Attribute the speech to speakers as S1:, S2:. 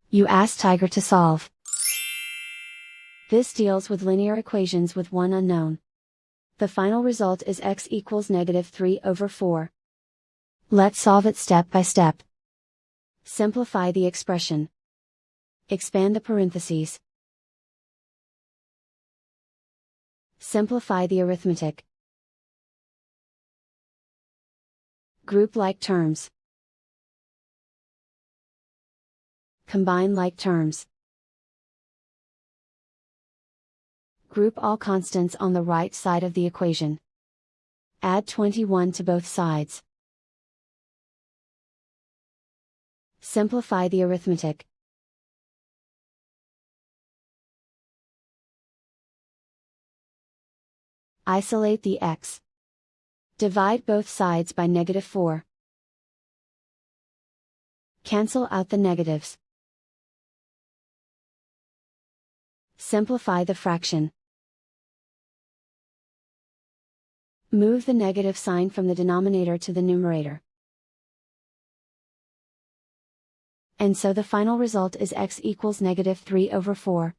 S1: You ask Tiger to solve. This deals with linear equations with one unknown. The final result is x equals -3/4. Let's solve it step by step. Simplify the expression. Expand the parentheses. Simplify the arithmetic. Group like terms. Combine like terms. Group all constants on the right side of the equation. Add 21 to both sides. Simplify the arithmetic. Isolate the x. Divide both sides by -4. Cancel out the negatives. Simplify the fraction. Move the negative sign from the denominator to the numerator. And so the final result is x equals -3/4.